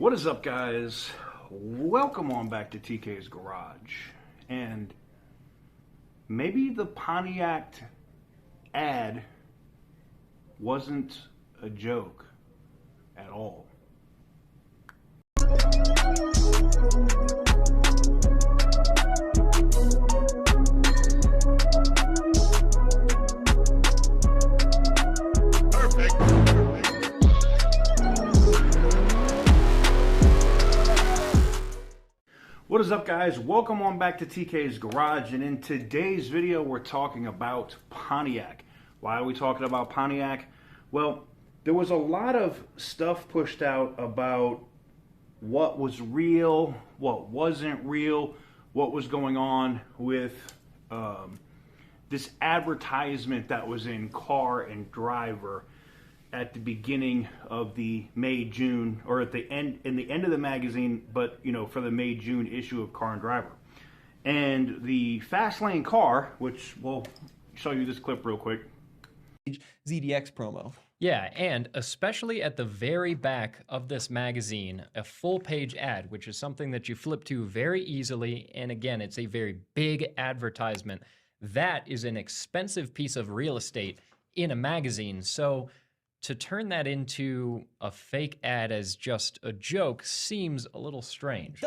What is up, guys? Welcome on back to TK's Garage. And maybe the Pontiac ad wasn't a joke at all. What is up, guys? Welcome on back to TK's Garage, and in today's video we're talking about Pontiac. Why are we talking about Pontiac? Well, there was a lot of stuff pushed out about what was real, what wasn't real, what was going on with this advertisement that was in Car and Driver at the beginning of the May-June, or at the end, in the end of the magazine, but for the May-June issue of Car and Driver. And the Fast Lane car, which we'll show you this clip real quick. ZDX promo. Yeah, and especially at the very back of this magazine, a full-page ad, which is something that you flip to very easily, and again, it's a very big advertisement. That is an expensive piece of real estate in a magazine, so to turn that into a fake ad as just a joke seems a little strange.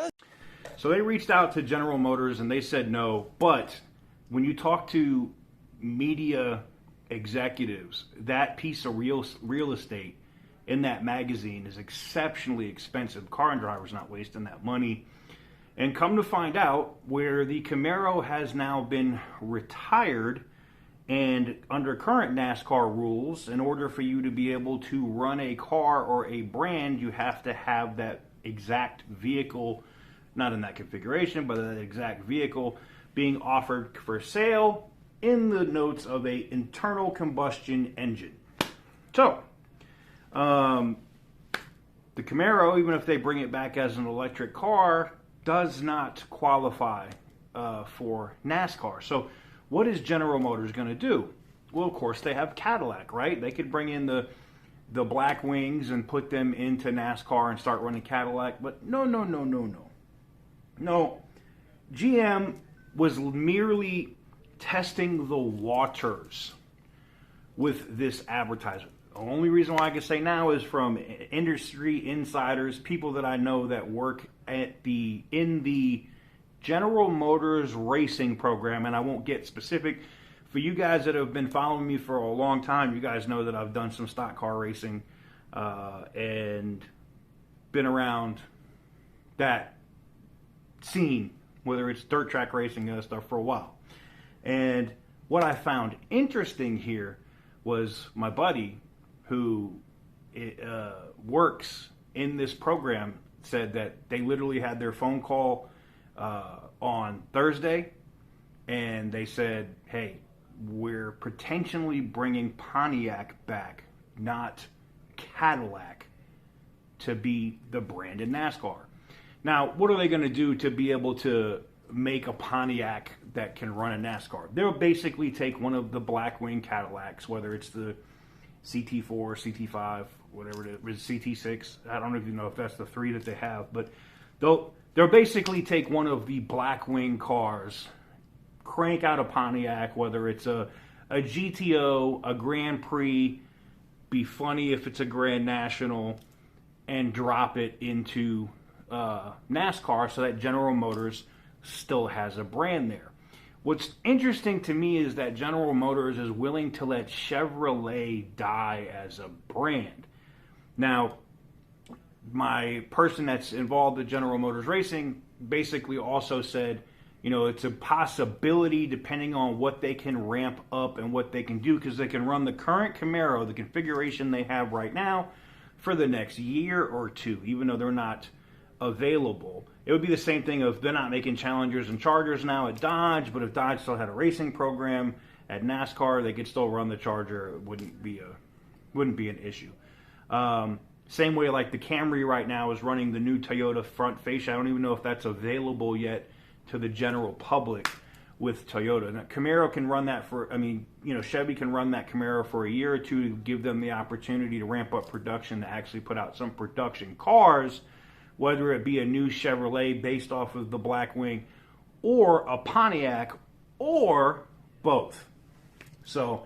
So they reached out to General Motors and they said no, but when you talk to media executives, that piece of real estate in that magazine is exceptionally expensive. Car and Driver's not wasting that money. And come to find out, where the Camaro has now been retired, and under current NASCAR rules, in order for you to be able to run a car or a brand, you have to have that exact vehicle, not in that configuration, but that exact vehicle being offered for sale in the notes of a internal combustion engine. So, the Camaro, even if they bring it back as an electric car, does not qualify for NASCAR. So, what is General Motors going to do? Well, of course, they have Cadillac, right? They could bring in the black wings and put them into NASCAR and start running Cadillac, but no. No, GM was merely testing the waters with this advertisement. The only reason why I can say now is from industry insiders, people that I know that work in the General Motors racing program, and I won't get specific. For you guys that have been following me for a long time, you guys know that I've done some stock car racing and been around that scene, whether it's dirt track racing and stuff, for a while. And what I found interesting here was my buddy who works in this program said that they literally had their phone call on Thursday, and they said, hey, we're potentially bringing Pontiac back, not Cadillac, to be the brand in NASCAR. Now, what are they going to do to be able to make a Pontiac that can run a NASCAR? They'll basically take one of the Blackwing Cadillacs, whether it's the CT4, CT5, whatever it is, CT6. I don't even know if that's the three that they have, but they'll basically take one of the Blackwing cars, crank out a Pontiac, whether it's a GTO, a Grand Prix, be funny if it's a Grand National, and drop it into NASCAR so that General Motors still has a brand there. What's interesting to me is that General Motors is willing to let Chevrolet die as a brand. Now, my person that's involved with General Motors Racing basically also said, it's a possibility depending on what they can ramp up and what they can do, because they can run the current Camaro, the configuration they have right now, for the next year or two, even though they're not available. It would be the same thing if they're not making Challengers and Chargers now at Dodge, but if Dodge still had a racing program at NASCAR, they could still run the Charger. It wouldn't be an issue. Same way like the Camry right now is running the new Toyota front fascia. I don't even know if that's available yet to the general public with Toyota. Now, Camaro can run that Chevy can run that Camaro for a year or two to give them the opportunity to ramp up production, to actually put out some production cars whether it be a new Chevrolet based off of the Blackwing or a Pontiac or both. So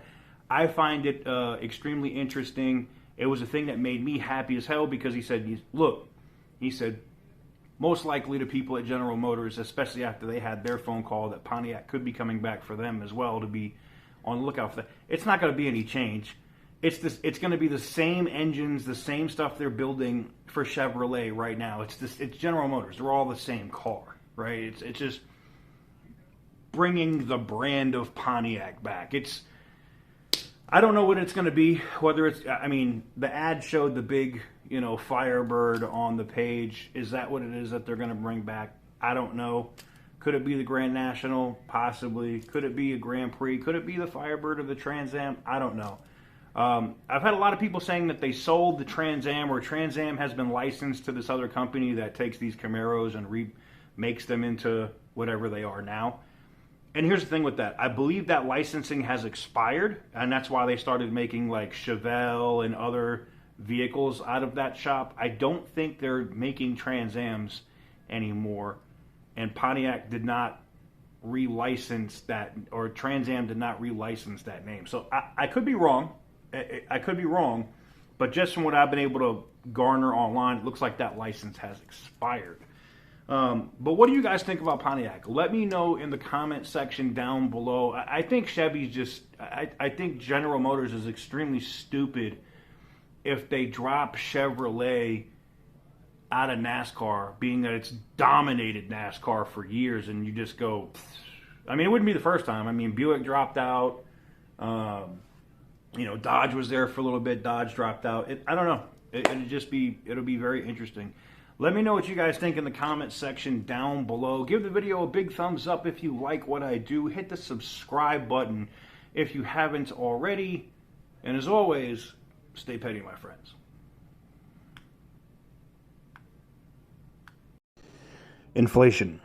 I find it extremely interesting. It was a thing that made me happy as hell because he said, look, he said, most likely to people at General Motors, especially after they had their phone call that Pontiac could be coming back for them as well, to be on the lookout for that. It's not going to be any change. It's going to be the same engines, the same stuff they're building for Chevrolet right now. It's General Motors. They're all the same car, right? It's just bringing the brand of Pontiac back. I don't know what it's going to be. Whether it's, I mean, the ad showed the big, Firebird on the page. Is that what it is that they're going to bring back? I don't know. Could it be the Grand National? Possibly. Could it be a Grand Prix? Could it be the Firebird or the Trans Am? I don't know. I've had a lot of people saying that they sold the Trans Am, or Trans Am has been licensed to this other company that takes these Camaros and remakes them into whatever they are now. And here's the thing with that. I believe that licensing has expired, and that's why they started making like Chevelle and other vehicles out of that shop. I don't think they're making Trans Ams anymore, and Pontiac did not relicense that, or Trans Am did not relicense that name. So I could be wrong. I could be wrong, but just from what I've been able to garner online, it looks like that license has expired. But what do you guys think about Pontiac? Let me know in the comment section down below. I think Chevy's just, I think General Motors is extremely stupid if they drop Chevrolet out of NASCAR, being that it's dominated NASCAR for years, and you just go, I mean, it wouldn't be the first time. I mean, Buick dropped out. Dodge was there for a little bit. Dodge dropped out. I don't know. It'll be very interesting. Let me know what you guys think in the comment section down below. Give the video a big thumbs up if you like what I do. Hit the subscribe button if you haven't already. And as always, stay petty, my friends. Inflation.